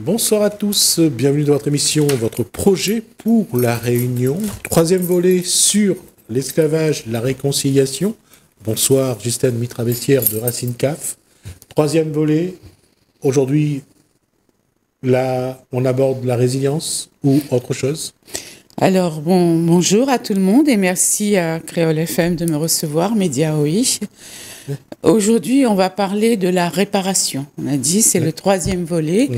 Bonsoir à tous, bienvenue dans votre émission, votre projet pour la Réunion. Troisième volet sur l'esclavage, la réconciliation. Bonsoir, Justine Mitra-Bessière de Racine CAF. Troisième volet, aujourd'hui, là, on aborde la résilience ou autre chose. Alors, bonjour à tout le monde et merci à Créole FM de me recevoir, Média OI. Aujourd'hui, on va parler de la réparation. On a dit, c'est le troisième volet.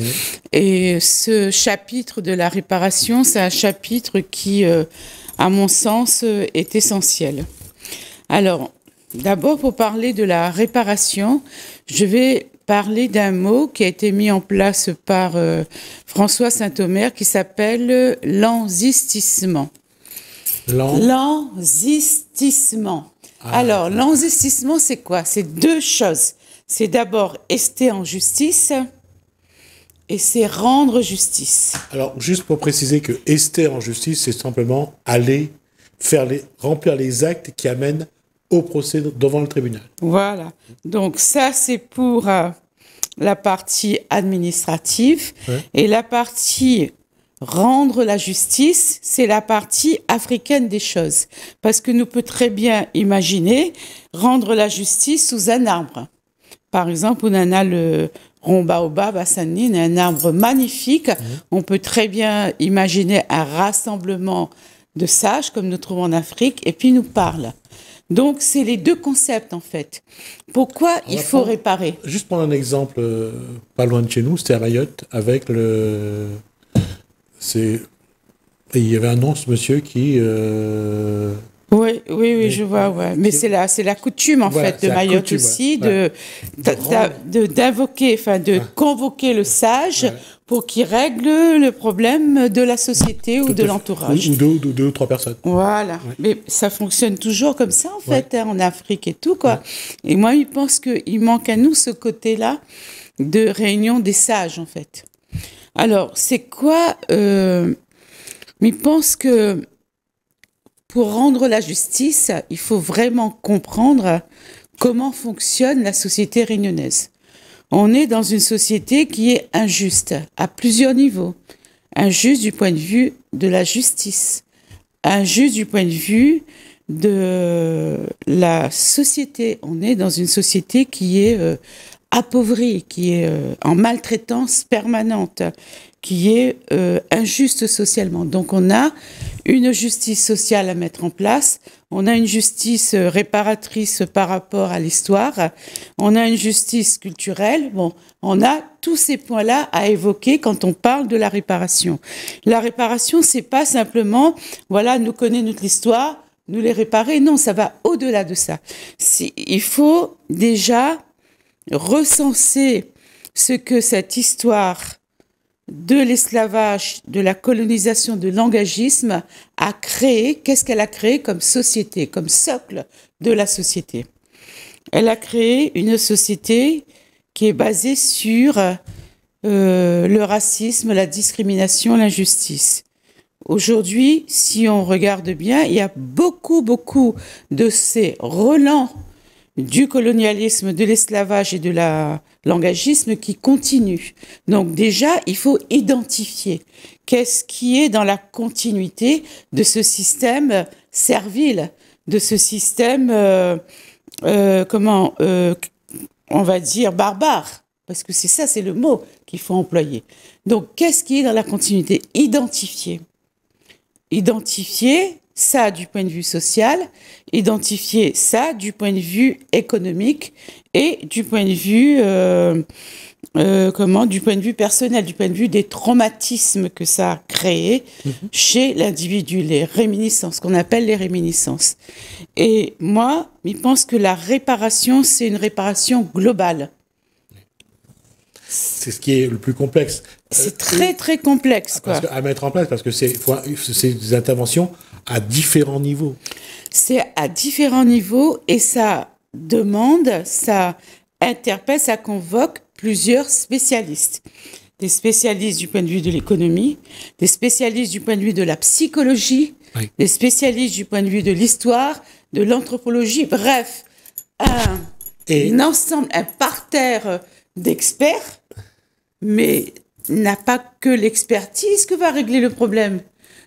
Et ce chapitre de la réparation, c'est un chapitre qui, à mon sens, est essentiel. Alors, d'abord, pour parler de la réparation, je vais parler d'un mot qui a été mis en place par François Saint-Omer qui s'appelle l'enzistissement. L'enzistissement. Alors, l'enzistissement, c'est quoi? C'est deux choses. C'est d'abord ester en justice et c'est rendre justice. Alors, juste pour préciser que ester en justice, c'est simplement aller remplir les actes qui amènent au procès devant le tribunal. Voilà. Donc ça, c'est pour la partie administrative. Ouais. Et la partie rendre la justice, c'est la partie africaine des choses. Parce que nous pouvons très bien imaginer rendre la justice sous un arbre. Par exemple, on en a le Rombaoba, Bassanine, un arbre magnifique. On peut très bien imaginer un rassemblement de sages, comme nous trouvons en Afrique, et puis nous parle. Donc, c'est les deux concepts, en fait. Pourquoi il faut réparer? Juste prendre un exemple, pas loin de chez nous, c'était à Mayotte, avec le... Et il y avait un nom, ce monsieur qui... Oui, je vois, ouais. Mais c'est la coutume, en fait, de Mayotte coutume, aussi, d'invoquer, enfin, de convoquer le sage pour qu'il règle le problème de la société ou de l'entourage. Ou deux ou trois personnes. Voilà. Ouais. Mais ça fonctionne toujours comme ça, en fait, en Afrique et tout, quoi. Ouais. Et moi, je pense qu'il manque à nous ce côté-là de réunion des sages, en fait. Alors, c'est quoi mais je pense que pour rendre la justice, il faut vraiment comprendre comment fonctionne la société réunionnaise. On est dans une société qui est injuste à plusieurs niveaux. Injuste du point de vue de la justice, injuste du point de vue de la société. On est dans une société qui est appauvrie, qui est en maltraitance permanente, qui est injuste socialement. Donc on a une justice sociale à mettre en place, on a une justice réparatrice par rapport à l'histoire, on a une justice culturelle, on a tous ces points-là à évoquer quand on parle de la réparation. La réparation, c'est pas simplement, voilà, nous connaissons notre histoire, nous les réparer, non, ça va au-delà de ça. Il faut déjà recenser ce que cette histoire de l'esclavage, de la colonisation, de l'engagisme a créé, qu'est-ce qu'elle a créé comme société, comme socle de la société. Elle a créé une société qui est basée sur le racisme, la discrimination, l'injustice. Aujourd'hui, si on regarde bien, il y a beaucoup de ces relents du colonialisme, de l'esclavage et de l'engagisme qui continue. Donc déjà, il faut identifier qu'est-ce qui est dans la continuité de ce système servile, de ce système, on va dire, barbare. Parce que c'est ça, c'est le mot qu'il faut employer. Donc, qu'est-ce qui est dans la continuité? Identifier ça du point de vue social, identifier ça du point de vue économique et du point de vue du point de vue personnel, du point de vue des traumatismes que ça a créé chez l'individu, les réminiscences, qu'on appelle les réminiscences. Et moi, je pense que la réparation, c'est une réparation globale. C'est ce qui est le plus complexe. C'est très complexe, quoi. À mettre en place, parce que c'est des interventions à différents niveaux. C'est à différents niveaux et ça demande, ça interpelle, ça convoque plusieurs spécialistes. Des spécialistes du point de vue de l'économie, des spécialistes du point de vue de la psychologie, des spécialistes du point de vue de l'histoire, de l'anthropologie, bref, un ensemble, un parterre d'experts, mais n'a pas que l'expertise que va régler le problème,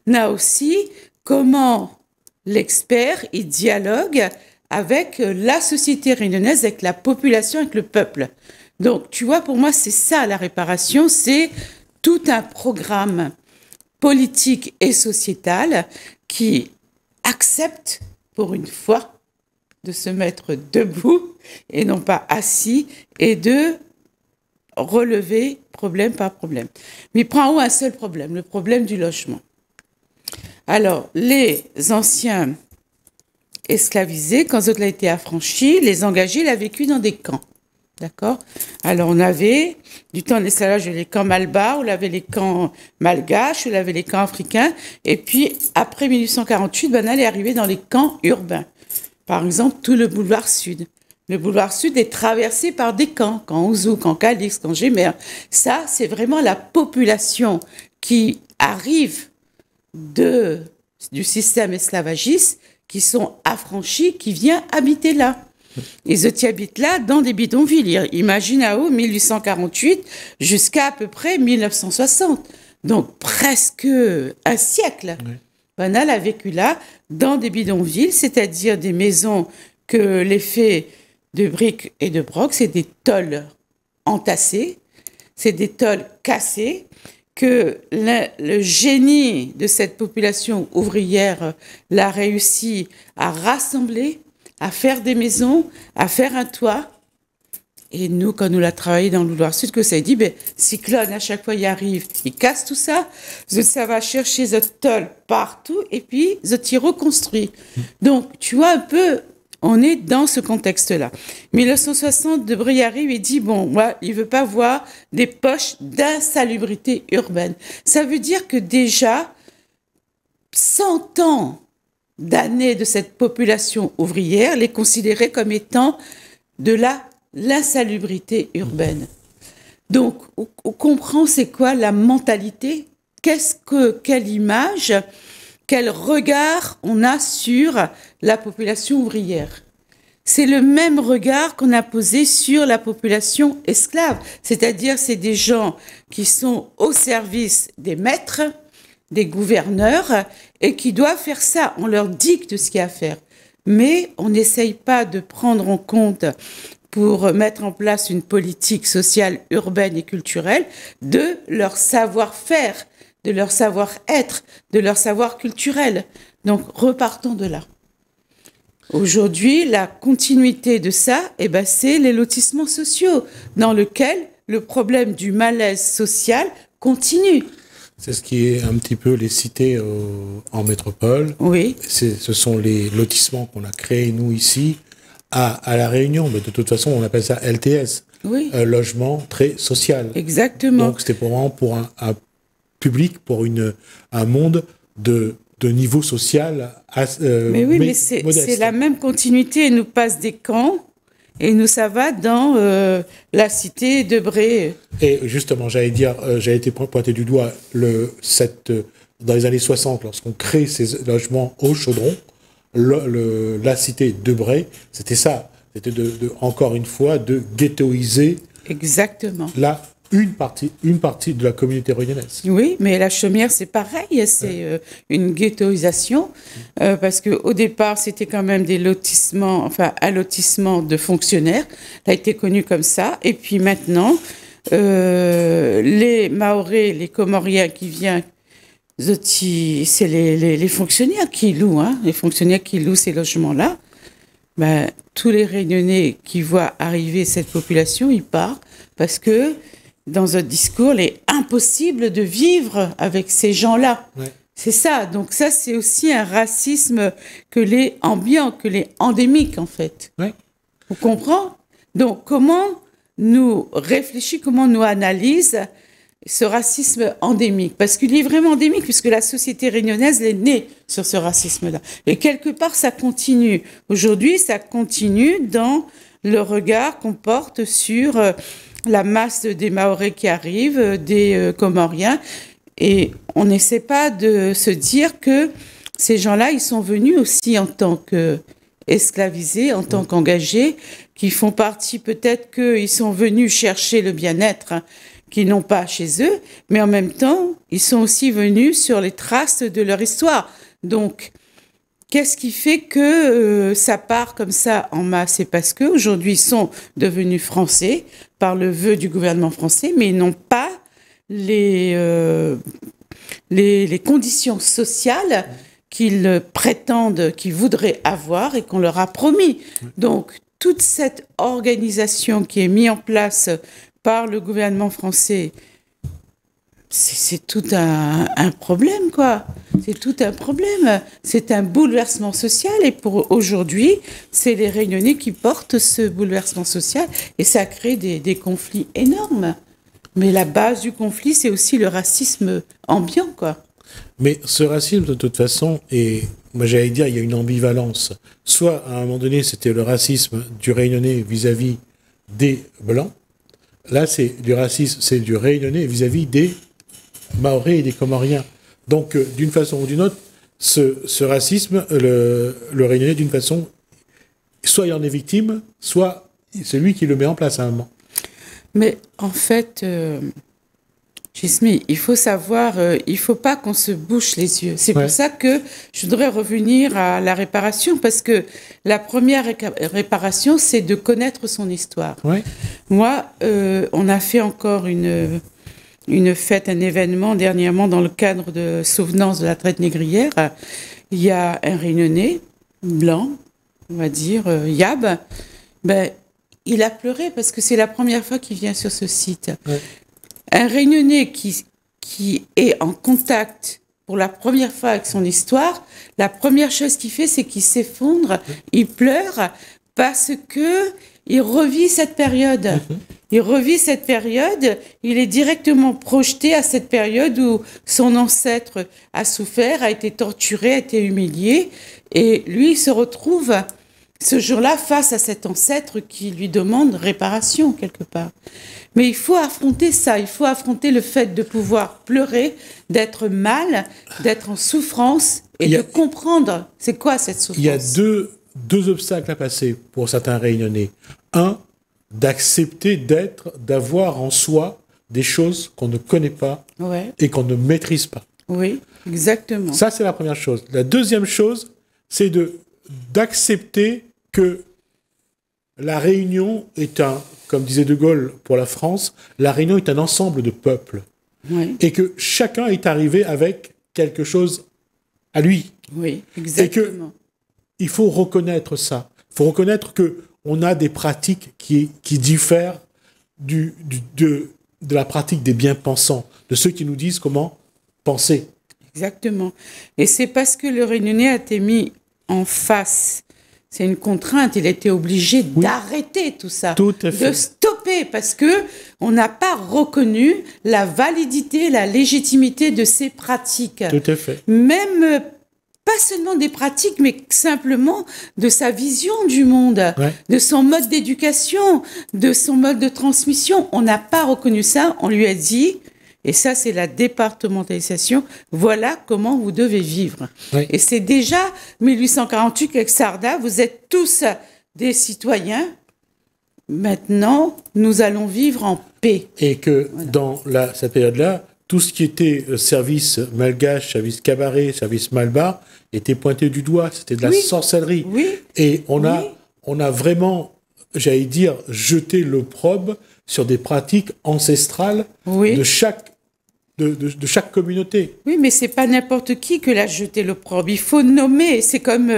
n'a aussi comment l'expert, il dialogue avec la société réunionnaise, avec la population, avec le peuple. Donc, tu vois, pour moi, c'est ça la réparation, c'est tout un programme politique et sociétal qui accepte, pour une fois, de se mettre debout et non pas assis et de relever problème par problème. Mais prends en haut un seul problème, le problème du logement. Alors, les anciens esclavisés, quand Zotla a été affranchi, les engagés, il a vécu dans des camps. D'accord? Alors, on avait, du temps de l'esclavage, les camps malbars, on avait les camps malgaches, on avait les camps africains. Et puis, après 1848, on est arrivé dans les camps urbains. Par exemple, tout le boulevard Sud. Le boulevard Sud est traversé par des camps, camp Ouzou, camp Cadix, camp Gémer. Ça, c'est vraiment la population qui arrive du système esclavagiste, qui sont affranchis, qui vient habiter là. Ils habitent là dans des bidonvilles. Imagine à haut 1848 jusqu'à à peu près 1960. Donc presque un siècle. Oui. Banal a vécu là dans des bidonvilles, c'est-à-dire des maisons que l'effet de briques et de broc, c'est des tôles entassées, c'est des tôles cassées, que le génie de cette population ouvrière l'a réussi à rassembler, à faire des maisons, à faire un toit. Et nous, quand nous l'a travaillé dans le Loire Sud, que ça a dit, Cyclone, à chaque fois, il arrive, il casse tout ça, ça va chercher ce tôle partout, et puis, il reconstruit. Donc, tu vois un peu, on est dans ce contexte-là. 1960, Debré arrive et dit, il veut pas voir des poches d'insalubrité urbaine. Ça veut dire que déjà, 100 ans d'années de cette population ouvrière les considérait comme étant de l'insalubrité urbaine. Donc, on comprend c'est quoi la mentalité, quelle image, quel regard on a sur la population ouvrière. C'est le même regard qu'on a posé sur la population esclave, c'est-à-dire c'est des gens qui sont au service des maîtres, des gouverneurs, et qui doivent faire ça. On leur dicte ce qu'il y a à faire. Mais on n'essaye pas de prendre en compte, pour mettre en place une politique sociale, urbaine et culturelle, de leur savoir-faire, de leur savoir-être, de leur savoir culturel. Donc, repartons de là. Aujourd'hui, la continuité de ça, c'est les lotissements sociaux, dans lesquels le problème du malaise social continue. C'est ce qui est un petit peu les cités en métropole. Oui. Ce sont les lotissements qu'on a créés, nous, ici, à La Réunion. Mais de toute façon, on appelle ça LTS. Oui. Logement très social. Exactement. Donc, c'était vraiment pour un public, pour un monde de niveau social mais oui, mais c'est la même continuité. Ils nous passent des camps et nous, ça va dans la cité de Bré. Et justement, j'allais dire, j'ai été pointé du doigt dans les années 60, lorsqu'on crée ces logements au chaudron, la cité de Bré, c'était ça. C'était encore une fois de ghettoiser. Exactement. Une partie de la communauté réunionnaise. Oui, mais la Chaumière, c'est pareil, c'est une ghettoisation, parce qu'au départ, c'était quand même des lotissements, un lotissement de fonctionnaires, ça a été connu comme ça, et puis maintenant, les Mahorais, les Comoriens qui viennent, c'est les fonctionnaires qui louent, les fonctionnaires qui louent ces logements-là. Tous les Réunionnais qui voient arriver cette population, ils partent, parce que dans un discours, il est impossible de vivre avec ces gens-là. Ouais. C'est ça. Donc ça, c'est aussi un racisme que les ambiants, que les endémiques, en fait. Ouais. Vous comprenez? Donc, comment nous réfléchissons, comment nous analysons ce racisme endémique? Parce qu'il est vraiment endémique, puisque la société réunionnaise est née sur ce racisme-là. Et quelque part, ça continue. Aujourd'hui, ça continue dans le regard qu'on porte sur la masse des Mahorais qui arrivent, des Comoriens. Et on n'essaie pas de se dire que ces gens-là, ils sont venus aussi en tant qu'esclavisés, en tant qu'engagés, qui font partie, peut-être qu'ils sont venus chercher le bien-être, qu'ils n'ont pas chez eux, mais en même temps, ils sont aussi venus sur les traces de leur histoire. Donc, qu'est-ce qui fait que ça part comme ça en masse? C'est parce qu'aujourd'hui, ils sont devenus français par le vœu du gouvernement français, mais ils n'ont pas les conditions sociales qu'ils prétendent, qu'ils voudraient avoir et qu'on leur a promis. Donc, toute cette organisation qui est mise en place par le gouvernement français, c'est tout un problème, quoi. C'est tout un problème. C'est un bouleversement social et pour aujourd'hui, c'est les Réunionnais qui portent ce bouleversement social et ça crée des conflits énormes. Mais la base du conflit, c'est aussi le racisme ambiant, quoi. Mais ce racisme, de toute façon, moi j'allais dire, il y a une ambivalence. Soit, à un moment donné, c'était le racisme du Réunionnais vis-à-vis des Blancs. Là, c'est du racisme, c'est du Réunionnais vis-à-vis des Maoris et des Comoriens. Donc, d'une façon ou d'une autre, ce racisme, le Réunionnais, d'une façon, soit il en est victime, soit c'est lui qui le met en place à un moment. Mais en fait, Gismi, il faut savoir, il ne faut pas qu'on se bouche les yeux. C'est pour ça que je voudrais revenir à la réparation, parce que la première réparation, c'est de connaître son histoire. Ouais. Moi, on a fait encore une fête, un événement dernièrement dans le cadre de Souvenance de la traite négrière. Il y a un Réunionnais blanc, on va dire, Yab, il a pleuré parce que c'est la première fois qu'il vient sur ce site. Ouais. Un Réunionnais qui est en contact pour la première fois avec son histoire, la première chose qu'il fait, c'est qu'il s'effondre, il pleure parce que il revit cette période. Il revit cette période, il est directement projeté à cette période où son ancêtre a souffert, a été torturé, a été humilié, et lui, il se retrouve ce jour-là face à cet ancêtre qui lui demande réparation quelque part. Mais il faut affronter ça, il faut affronter le fait de pouvoir pleurer, d'être mal, d'être en souffrance et de comprendre c'est quoi cette souffrance. Il y a deux obstacles à passer pour certains Réunionnais. Un, d'accepter d'avoir en soi des choses qu'on ne connaît pas et qu'on ne maîtrise pas. Oui, exactement. Ça, c'est la première chose. La deuxième chose, c'est d'accepter que la Réunion est comme disait De Gaulle pour la France, la Réunion est un ensemble de peuples. Oui. Et que chacun est arrivé avec quelque chose à lui. Oui, exactement. Et qu'il faut reconnaître ça. Il faut reconnaître qu'on a des pratiques qui diffèrent de la pratique des bien-pensants, de ceux qui nous disent comment penser. Exactement. Et c'est parce que le Réunionnais a été mis en face. C'est une contrainte. Il a été obligé d'arrêter tout ça, tout à fait. De stopper, parce que on n'a pas reconnu la validité, la légitimité de ces pratiques. Tout à fait. Même pas seulement des pratiques, mais simplement de sa vision du monde, de son mode d'éducation, de son mode de transmission. On n'a pas reconnu ça. On lui a dit. Et ça, c'est la départementalisation. Voilà comment vous devez vivre. Oui. Et c'est déjà 1848 avec Sarda. Vous êtes tous des citoyens. Maintenant, nous allons vivre en paix. Et que dans cette période-là, tout ce qui était service malgache, service cabaret, service malbar, était pointé du doigt. C'était de la sorcellerie. Oui. Et on a vraiment, j'allais dire, jeté l'opprobre sur des pratiques ancestrales de chaque communauté. Oui, mais c'est pas n'importe qui que l'a jeté l'opprobre. Il faut nommer. C'est comme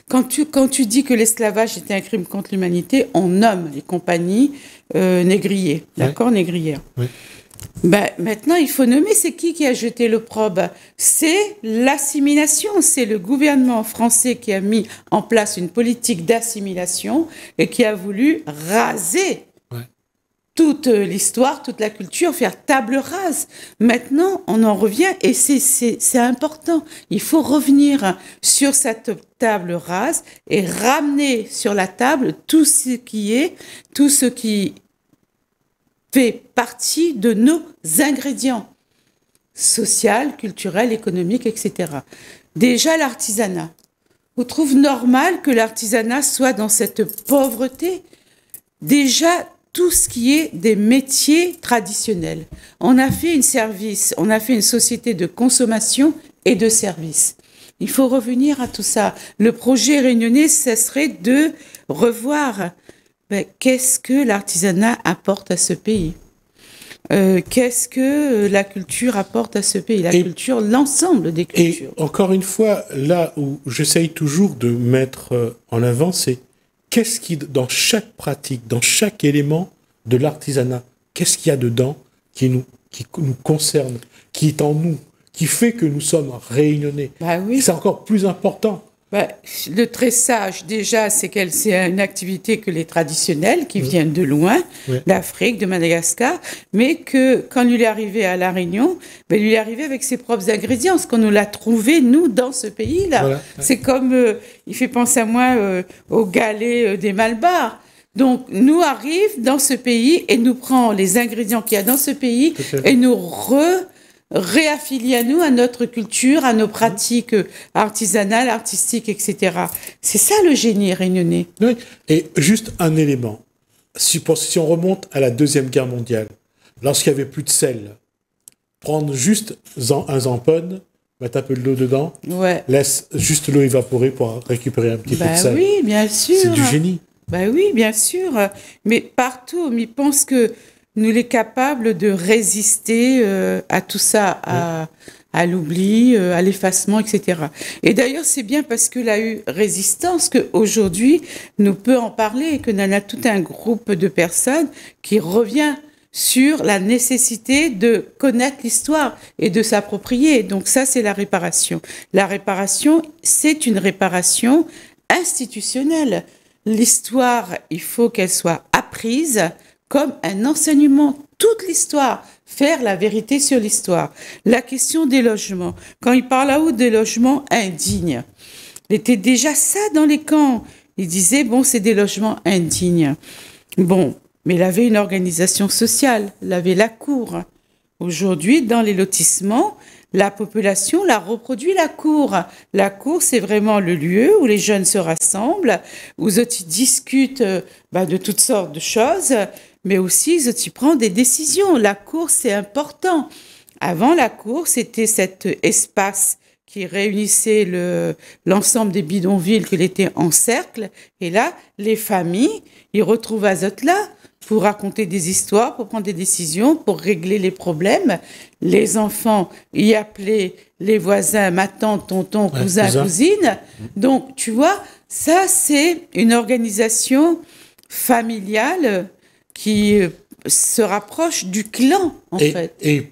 quand tu dis que l'esclavage était un crime contre l'humanité, on nomme les compagnies négrières. D'accord, négrières. Oui. Maintenant, il faut nommer c'est qui a jeté l'opprobre. C'est l'assimilation. C'est le gouvernement français qui a mis en place une politique d'assimilation et qui a voulu raser toute l'histoire, toute la culture, faire table rase. Maintenant, on en revient et c'est important. Il faut revenir sur cette table rase et ramener sur la table tout ce qui fait partie de nos ingrédients social, culturel, économique, etc. Déjà, l'artisanat. On trouve normal que l'artisanat soit dans cette pauvreté. Déjà, tout ce qui est des métiers traditionnels. On a fait une société de consommation et de services. Il faut revenir à tout ça. Le projet réunionnais, ce serait de revoir qu'est-ce que l'artisanat apporte à ce pays. Qu'est-ce que la culture apporte à ce pays? Culture, l'ensemble des cultures. Et encore une fois, là où j'essaye toujours de mettre en avant, c'est qu'est-ce qui, dans chaque pratique, dans chaque élément de l'artisanat, qu'est-ce qu'il y a dedans qui nous concerne, qui est en nous, qui fait que nous sommes réunionnais. Oui. C'est encore plus important. Le tressage, déjà, c'est une activité que les traditionnels, qui viennent de loin, d'Afrique, de Madagascar, mais que quand lui est arrivé à La Réunion, lui est arrivé avec ses propres ingrédients, ce qu'on nous l'a trouvé, nous, dans ce pays-là. Voilà. C'est comme, il fait penser à moi au galet des Malbars. Donc, nous arrive dans ce pays et nous prend les ingrédients qu'il y a dans ce pays et nous réaffilie à nous, à notre culture, à nos pratiques artisanales, artistiques, etc. C'est ça le génie réunionnais. Oui. Et juste un élément. Si on remonte à la Deuxième Guerre mondiale, lorsqu'il n'y avait plus de sel, prendre juste un zampone, mettre un peu de l'eau dedans, laisse juste l'eau évaporer pour récupérer un petit peu de sel. Oui, bien sûr. C'est du génie. Oui, bien sûr. Mais partout, on pense que nous sommes capables de résister à tout ça, à l'oubli, à l'effacement, etc. Et d'ailleurs, c'est bien parce qu'il a eu résistance qu'aujourd'hui, nous peut en parler et que nous avons tout un groupe de personnes qui revient sur la nécessité de connaître l'histoire et de s'approprier. Donc ça, c'est la réparation. La réparation, c'est une réparation institutionnelle. L'histoire, il faut qu'elle soit apprise comme un enseignement, toute l'histoire, faire la vérité sur l'histoire. La question des logements, quand il parle là-haut des logements indignes, il était déjà ça dans les camps. Il disait, c'est des logements indignes. Mais il avait une organisation sociale, il avait la cour. Aujourd'hui, dans les lotissements, la population la reproduit la cour. La cour, c'est vraiment le lieu où les jeunes se rassemblent, où ils discutent de toutes sortes de choses, mais aussi ils prennent des décisions. La cour, c'est important. Avant la cour, c'était cet espace qui réunissait l'ensemble des bidonvilles qui étaient en cercle. Et là, les familles, ils retrouvent Azote là pour raconter des histoires, pour prendre des décisions, pour régler les problèmes. Les enfants y appelaient les voisins, ma tante, tonton, cousin, cousine. Donc, tu vois, ça, c'est une organisation familiale qui se rapproche du clan, en fait. Et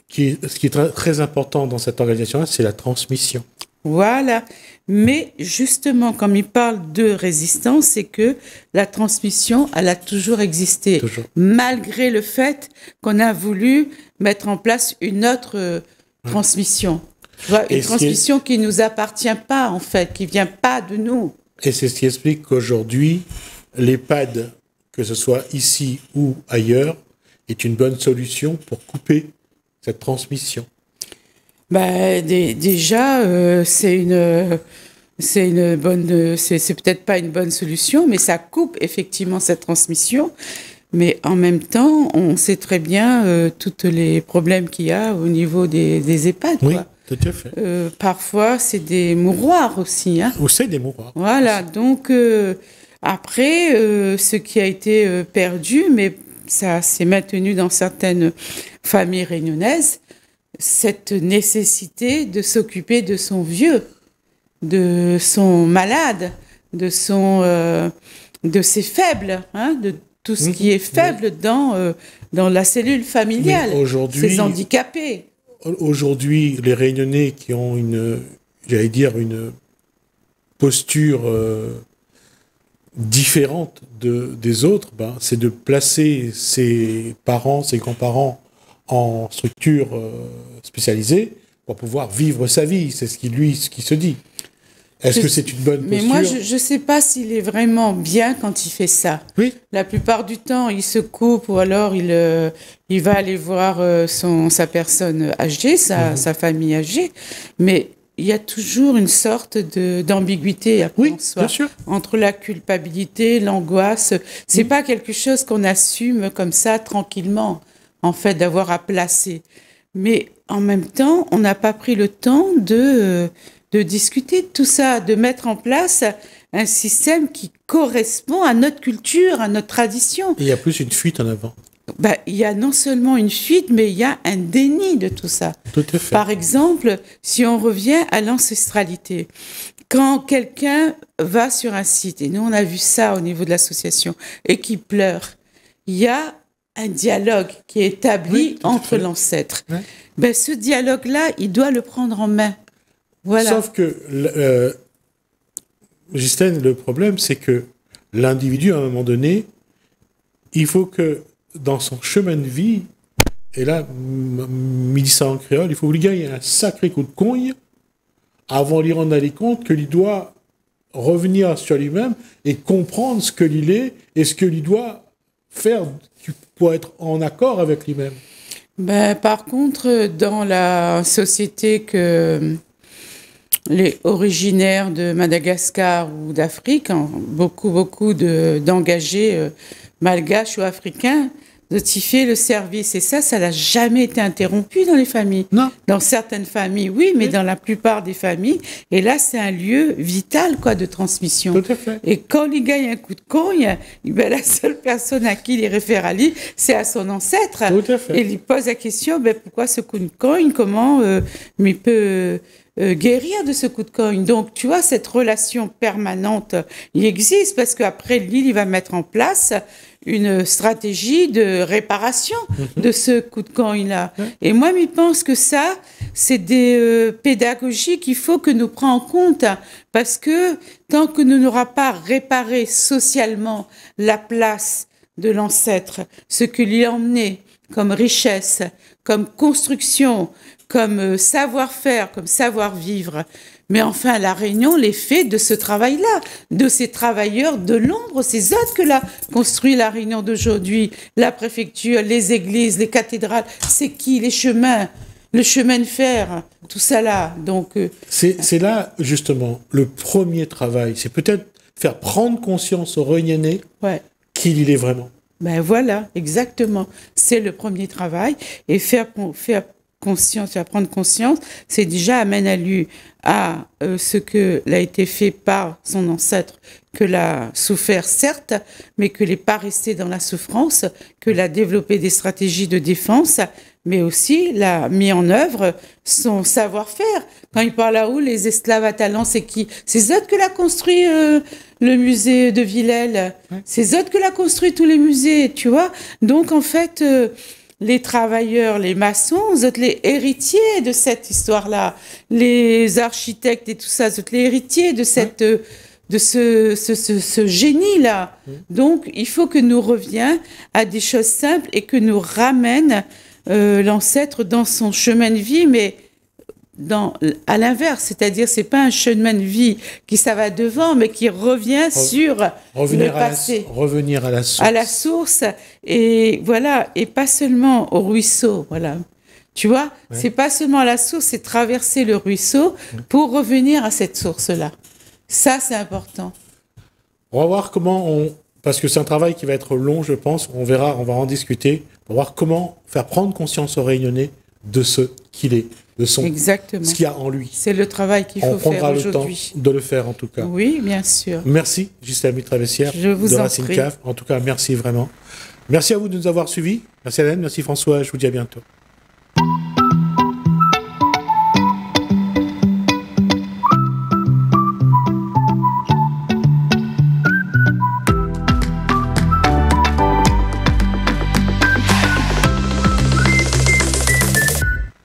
ce qui est très, très important dans cette organisation-là, c'est la transmission. Voilà. Mais justement, comme il parle de résistance, c'est que la transmission, elle a toujours existé. Toujours. Malgré le fait qu'on a voulu mettre en place une autre transmission. Tu vois, une transmission qui ne nous appartient pas, en fait, qui ne vient pas de nous. Et c'est ce qui explique qu'aujourd'hui, l'EHPAD, que ce soit ici ou ailleurs, est une bonne solution pour couper cette transmission. Déjà, c'est peut-être pas une bonne solution, mais ça coupe effectivement cette transmission. Mais en même temps, on sait très bien tous les problèmes qu'il y a au niveau des EHPAD. Oui, tout à fait. Parfois, c'est des mouroirs aussi. Ou c'est des mouroirs. Voilà, donc après, ce qui a été perdu, mais ça s'est maintenu dans certaines familles réunionnaises, cette nécessité de s'occuper de son vieux, de son malade, de ses faibles, de tout ce qui est faible dans la cellule familiale, ces handicapés. Aujourd'hui, les Réunionnais qui ont une posture différente des autres, c'est de placer ses parents, ses grands-parents en structure spécialisée pour pouvoir vivre sa vie. C'est ce qui se dit. Est-ce que c'est une bonne posture ? Mais moi, je ne sais pas s'il est vraiment bien quand il fait ça. Oui. La plupart du temps, il se coupe ou alors il va aller voir sa personne âgée, sa famille âgée. Mais il y a toujours une sorte d'ambiguïté après Oui, en soi, bien sûr. entre la culpabilité, l'angoisse. C'est pas quelque chose qu'on assume comme ça tranquillement, en fait, d'avoir à placer. Mais en même temps, on n'a pas pris le temps de discuter de tout ça, de mettre en place un système qui correspond à notre culture, à notre tradition. Il y a plus une fuite en avant. Bah, il y a non seulement une fuite, mais il y a un déni de tout ça. Tout à fait. Par exemple, si on revient à l'ancestralité, quand quelqu'un va sur un site, et nous on a vu ça au niveau de l'association, et qui pleure, il y a un dialogue qui est établi Oui, tout à entre fait. l'ancêtre. Ouais. Ben, ce dialogue-là, il doit le prendre en main. Voilà. Sauf que, Justine, le problème, c'est que l'individu, à un moment donné, il faut que dans son chemin de vie, et là, me dit ça en créole, il faut lui gagner un sacré coup de cogne avant d'y rendre compte qu'il doit revenir sur lui-même et comprendre ce que l'il est et ce que l'il doit faire pour être en accord avec lui-même. Ben, par contre, dans la société que les originaires de Madagascar ou d'Afrique, beaucoup d'engagés malgaches ou africains, de tiffer le service. Et ça n'a jamais été interrompu dans les familles. Non. Dans certaines familles, oui, mais dans la plupart des familles. Et là, c'est un lieu vital, quoi, de transmission. Tout à fait. Et quand il gagne un coup de cogne, ben, la seule personne à qui il réfère à lui, c'est à son ancêtre. Tout à fait. Et il lui pose la question, ben, pourquoi ce coup de cogne? Comment il peut guérir de ce coup de cogne? Donc, tu vois, cette relation permanente, il existe parce qu'après, lui, il va mettre en place une stratégie de réparation de ce coup de cogne-là. Et moi, je pense que ça, c'est des pédagogies qu'il faut que nous prenions en compte, parce que tant que nous n'aurons pas réparé socialement la place de l'ancêtre, ce que lui a emmené comme richesse, comme construction, comme savoir-faire, comme savoir-vivre. Mais enfin, la Réunion l'est fait de ce travail-là, de ces travailleurs de l'ombre, ces autres que l'a construit la Réunion d'aujourd'hui, la préfecture, les églises, les cathédrales, c'est qui? Les chemins, le chemin de fer, tout ça là. Donc, c'est là, justement, le premier travail. C'est peut-être faire prendre conscience aux Réunionnais ouais. qui il est vraiment. Ben voilà, exactement. C'est le premier travail. Et faire conscience, faire prendre conscience, c'est déjà amener à lui à ce que l'a été fait par son ancêtre, que l'a souffert certes, mais que n'est pas resté dans la souffrance, que l'a développé des stratégies de défense, mais aussi l'a mis en œuvre son savoir-faire. Quand il parle à où les esclaves à talent, c'est qui? C'est eux que l'a construit le musée de Villèle. C'est eux que l'a construit tous les musées, tu vois. Donc en fait, les travailleurs, les maçons, vous êtes les héritiers de cette histoire-là. Les architectes et tout ça, vous êtes les héritiers de cette, de ce génie-là. Donc, il faut que nous revenions à des choses simples et que nous ramène l'ancêtre dans son chemin de vie, mais à l'inverse, c'est-à-dire c'est pas un chemin de vie qui ça va devant, mais qui revient sur le passé. Revenir à la source. À la source, et voilà, et pas seulement au ruisseau, voilà. Tu vois, c'est pas seulement à la source, c'est traverser le ruisseau pour revenir à cette source-là. Ça, c'est important. On va voir parce que c'est un travail qui va être long, je pense, on va en discuter, pour voir comment faire prendre conscience aux Réunionnais de ce qu'il est, de ce qu'il y a en lui. C'est le travail qu'il faut faire aujourd'hui. On prendra le temps de le faire, en tout cas. Oui, bien sûr. Merci, Justine Mitravessière de Racine Cave. En tout cas, merci vraiment. Merci à vous de nous avoir suivis. Merci Hélène, merci François, je vous dis à bientôt.